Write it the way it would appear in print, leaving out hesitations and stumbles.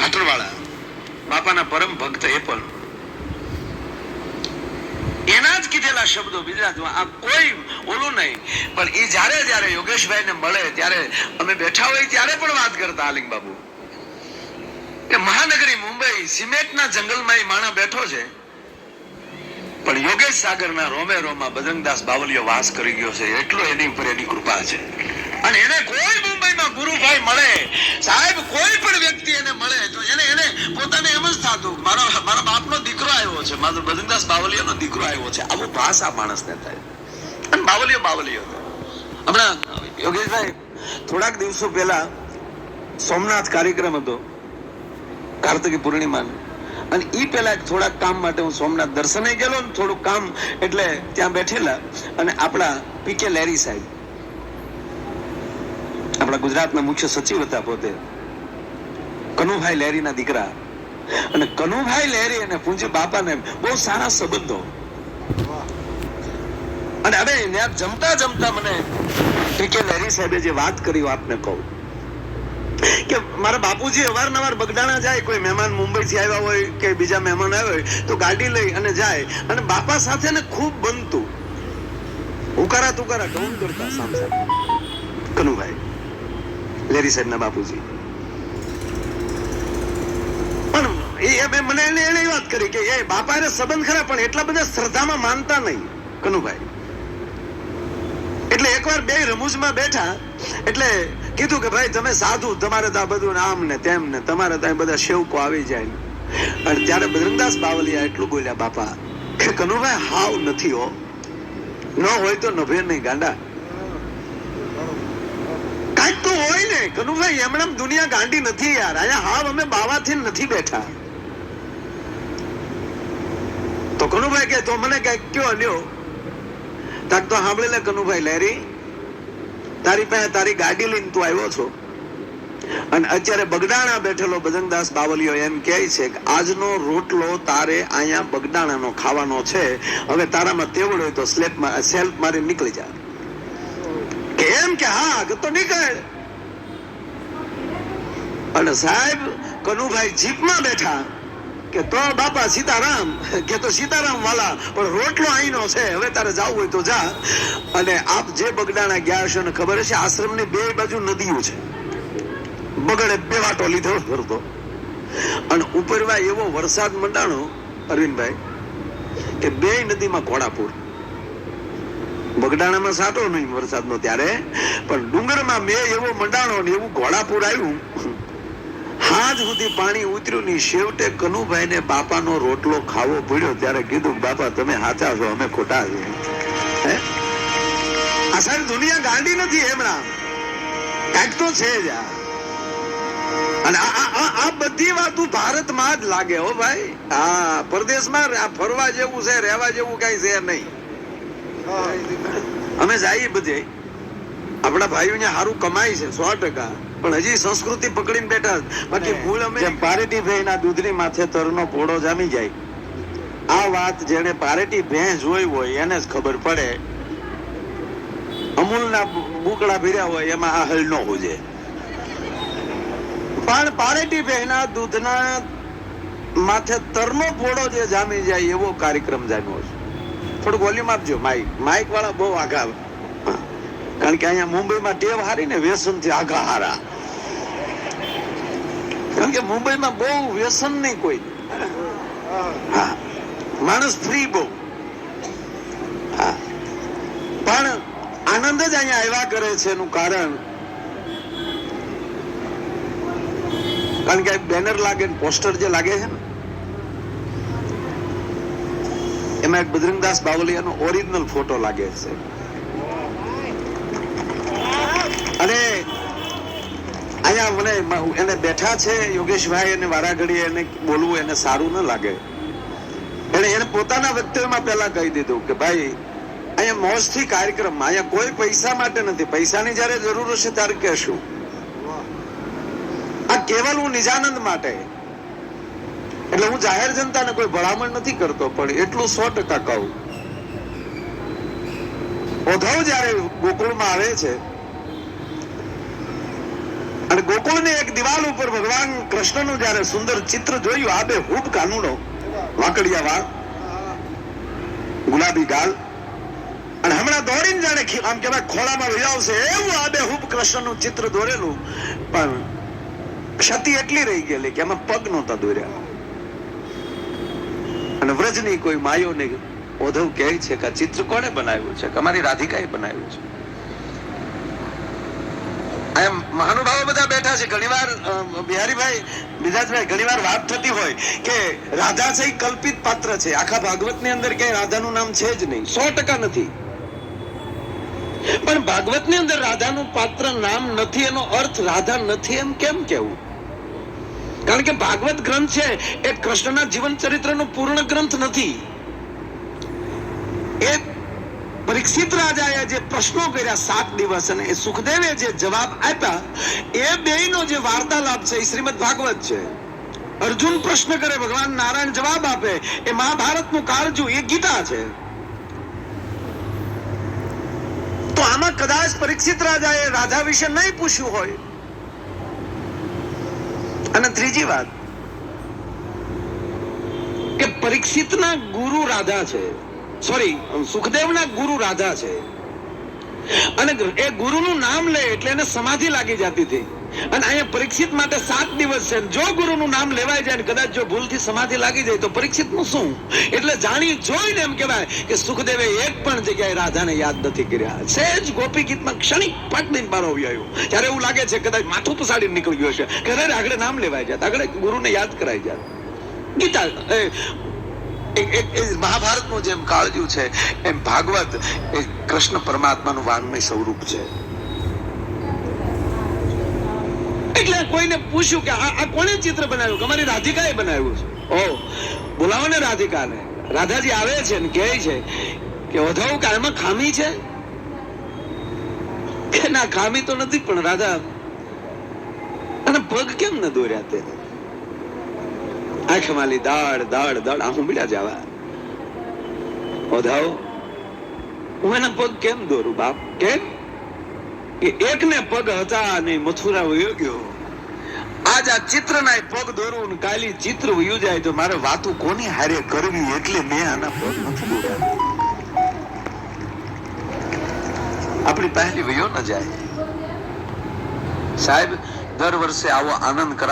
ઘાટરવાળા બાપાના પરમ ભક્ત, એ પણ એના જ કીધેલા શબ્દો ગુજરાતમાં, આ કોઈ ઓલું નહીં. પણ એ જ્યારે યોગેશભાઈ ને મળે ત્યારે અમે બેઠા હોય ત્યારે પણ વાત કરતા આલિંગ બાબુ કે મહાનગરી મુંબઈ સિમેન્ટના જંગલમાં એ માણસ બેઠો છે, પણ યોગેશ સાગરના રોમે રોમાં બજરંગદાસ બાવલિયો વાસ કરી ગયો છે. એટલો એની ઉપર એની કૃપા છે. અને એને કોઈ મુંબઈમાં ગુરુભાઈ મળે, સાહેબ કોઈ પણ વ્યક્તિ એને મળે તો એને પોતાને એમ જ થતું મારા બાપનો દીકરો આવ્યો છે, મારો બજરંગદાસ બાવલિયાનો દીકરો આવ્યો છે. આવો ભાસ આ માણસને થાય. અને બાવલિયો હમણાં યોગેશભાઈ થોડાક દિવસો પહેલા સોમનાથ કાર્યક્રમ હતો કાર્તિકી પૂર્ણિમા, અને ઈ પેલા થોડાક કામ માટે હું સોમનાથ દર્શને ગયેલો ને થોડુંક કામ એટલે ત્યાં બેઠેલા, અને આપણા પીકે લેરી સાહેબ આપણા ગુજરાતના મુખ્ય સચિવ હતા પોતે, કનુભાઈ લેરીના દીકરા. અને કનુભાઈ લેરી અને પૂજ્ય બાપાને બહુ સારા સંબંધો. અને હવે જમતા મને પીકે લેરી સાહેબે જે વાત કરી આપને કહું કે મારા બાપુજી અવારનવાર બગદાણા જાય, કોઈ મહેમાન મુંબઈ થી આવ્યા હોય કે બીજા મહેમાન આવ્યા હોય તો ગાડી લઈ અને જાય, અને બાપા સાથે ને ખૂબ બનતું, ઉકારા તુકારા ઢોંગ કરતા સામ સામે. કનુભાઈ લેરી સાહેબ ના બાપુજી પણ મને એને વાત કરી કે એ બાપા એને સંબંધ ખરા પણ એટલા બધા શ્રદ્ધામાં માનતા નહીં કનુભાઈ. એટલે એકવાર બે રમૂજમાં બેઠા એટલે કીધું કે ભાઈ તમે સાધુ, તમારે તો આ બધું આમ ને તેમ ને, તમારે તો બધા સેવકો આવી જાય. અને ત્યારે બજરંગદાસ બાવલિયા એટલું બોલ્યા બાપા કે કનુભાઈ હાવ નથી હો, ન હોય તો નભે નહીં ગાંડા, કાંઈક તો હોય ને કનુભાઈ. એમણે દુનિયા ગાંડી નથી યાર, અહીંયા હાવ અમે બાવાથી નથી બેઠા. તો કનુભાઈ કે તો મને કઈક કયો લ્યો. તાક તો સાંભળી લે કનુભાઈ લેરી, તારી પાસે તારી ગાડી લઈને તું આવ્યો છો, અને અત્યારે બગદાણા બેઠેલો બજરંગદાસ બાવલિયો એમ કહે છે કે આજનો રોટલો તારે અહીંયા બગદાણાનો ખાવાનો છે, હવે તારામાં તેવડ હોય તો સેલ્ફ મારી નીકળી જા. કેમ કે હા તો નીકળ. અને સાહેબ કનુભાઈ જીપમાં બેઠા કે તો બાપા સીતારામ, કે તો સીતારામ વાલા પણ રોટલો અહીંનો છે, હવે તારે જવું હોય તો જા. અને આપ જે બગદાણા ગયા હશો ને ખબર હશે, આશ્રમની બે બાજુ નદીઓ છે, બગડે બે વાટો લીધો ફરતો, અને ઉપરવાય એવો વરસાદ મંડાણો અરવિંદભાઈ કે બે નદીમાં ઘોડાપૂર. બગદાણામાં સાટો નહીં વરસાદનો ત્યારે, પણ ડુંગરમાં મેં એવો મંડાણો ને એવું ઘોડાપૂર આવ્યું, હાથ સુધી પાણી ઉતર્યું નહીં. છેવટે કનુભાઈ ને બાપાનો રોટલો ખાવો પડ્યો. ત્યારે કીધું બાપા તમે સાચા છો, અમે ખોટા છીએ. આ સાહેબ દુનિયા ગાંડી નથી, એમના કાંઈક તો છે જ. અને આ બધી વાતો ભારતમાં જ લાગે હો ભાઈ. હા, પરદેશમાં ફરવા જેવું છે, રહેવા જેવું કઈ છે નહીં. અમે જઈએ બધે, આપણા ભાઈઓ ને સારું કમાય છે 100%, પણ હજી સંસ્કૃતિ પકડીને બેઠા. બાકી મૂળ અમે પારેટી ભાઈ ના દૂધની માથે તરનો પોળો જામી જાય. આ વાત જેને પારેટી ભેંસ જોઈ હોય એને જ ખબર પડે. અમૂલ ના બુકડા ભર્યા હોય એમાં આ હલ ન હોજે, પણ પારેટી ભાઈ ના દૂધના માથે તરનો પોળો જે જામી જાય એવો કાર્યક્રમ જામ્યો છે. થોડુંક વોલ્યુમ આપજો. માઇક વાળા બહુ આઘા, કારણ કે અહીંયા મુંબઈમાં ટેવ હારી ને વ્યસન થી આઘા હારા. કારણ કે મુંબઈમાં બહુ વ્યસન નહીં કોઈ. હા, માણસ ફ્રી બહુ. હા, પણ આનંદ જ અહીંયા આવ્યા કરે છે. એનું કારણ કે બેનર લાગે, પોસ્ટર જે લાગે છે ને એમાં એક બજરંગદાસ બાવલિયાનો ઓરિજિનલ ફોટો લાગે છે. અને અહીંયા મને એને બેઠા છે યોગેશભાઈ, અને વારાઘડી એને બોલવું એને સારું ન લાગે. એને પોતાના વક્તવ્યમાં પહેલા કહી દીધું કે ભાઈ અહીંયા મોજથી કાર્યક્રમ, અહીંયા કોઈ પૈસા માટે નથી, પૈસાની જયારે જરૂર હશે ત્યારે કહેશું. આ કેવલ હું નિજાનંદ માટે. એટલે હું જાહેર જનતાને કોઈ ભલામણ નથી કરતો, પણ એટલું 100% કહું. ઉદ્ધવ જયારે ગોકુળમાં આવે છે અને ગોકુળની એક દિવાલ ઉપર ભગવાન કૃષ્ણનું જયારે સુંદર ચિત્ર જોયું, આબે હૂબ કાનુડો, વાંકડિયા વાળ, ગુલાબી ગાલ, અને હમણાં દોડીને જાણે આમ કેવાય ખોળામાં વિજાવશે એવું આબે હૂબ કૃષ્ણનું ચિત્ર દોરેલું, પણ ક્ષતિ એટલી રહી ગયેલી કે એમાં પગ નહોતા દોર્યા. અને વ્રજની કોઈ માયોને ઓધવ કહે છે કે આ ચિત્ર કોણે બનાવ્યું છે? કે અમારી રાધિકાએ બનાવ્યું છે. એમ મહાનુભાવો બધા બેઠા છે. ઘણીવાર બિહારીભાઈ, બિરાજભાઈ, ઘણીવાર વાત થતી હોય કે રાધા છે એ કલ્પિત પાત્ર છે. આખા ભાગવતની અંદર ક્યાંય રાધાનું નામ છે જ નહીં, 100% નથી. પણ ભાગવતની અંદર રાધાનું પાત્ર નામ નથી એનો અર્થ રાધા નથી એમ કેમ કેવું? કારણ કે ભાગવત ગ્રંથ છે એ કૃષ્ણના જીવન ચરિત્રનો પૂર્ણ ગ્રંથ નથી. એ પરીક્ષિત રાજાએ જે પ્રશ્નો કર્યા 7 દિવસ અને એ સુખદેવે જે જવાબ આપ્યા, એ બેયનો જે વાર્તાલાપ છે એ શ્રીમદ ભાગવત છે. અર્જુન પ્રશ્ન કરે, ભગવાન નારાયણ જવાબ આપે, એ મહાભારતનું કાળજું, એ ગીતા છે. તો આમાં કદાચ પરીક્ષિત રાજાએ રાધા વિશે નહીં પૂછ્યું હોય. અને ત્રીજી વાત કે પરીક્ષિતના ગુરુ રાધા છે, સોરી સુખદેવના ગુરુ રાધા છે, અને એ ગુરુનું નામ લે એટલે એને સમાધિ લાગી જતી હતી. અને અહીંયા પરીક્ષિત માટે 7 દિવસ છે. જો ગુરુનું નામ લેવાય જાય, કદાચ જો ભૂલથી સમાધિ લાગી જાય તો પરીક્ષિતનું શું? એટલે જાણી જોઈને એમ કહેવાય કે સુખદેવે એક પણ જગ્યાએ રાધાને યાદ નથી કર્યા. સહેજ ગોપી ગીતમાં ક્ષણિક પાટ દઈને બારો આવ્યો, ત્યારે એવું લાગે છે કદાચ માથું પસાડીને નીકળી ગયો છે કે અરે આગળ નામ લેવાય જાય, આગળ ગુરુને યાદ કરાય જાય. ગીતા મહાભારતનું જેમ કાળજું છે, એમ ભાગવત એ કૃષ્ણ પરમાત્માનું વાંગમય સ્વરૂપ છે. એટલે કોઈને પૂછ્યું કે આ કોણે ચિત્ર બનાવ્યું? અમારી રાધિકાએ બનાવ્યું છે. ઓ, બોલાવો ને રાધિકાને. રાધાજી આવે છે ને કહે છે કે ઓધવ કે આમાં ખામી છે? કે ના, ખામી તો નથી, પણ રાધા અને પગ કેમ ન દોર્યા તે? આંખ માલી દાડ દાડ દાડ આંખું મળ્યા જવા. ઓધવ, હું એના પગ કેમ દોરું બાપ? કેમ? એકને પગ હતા અને મથુરા વયો ગયો. આજ આ ચિત્રના પગ દોરું, કાલી ચિત્ર વયું જાય તો મારે વાતું કોની હારે કરવી, એટલે મેં આના પગ નથી દોર્યા. આપણી પહેલી વયો ન જાય. સાહેબ, દર વર્ષે આવો આનંદ કરા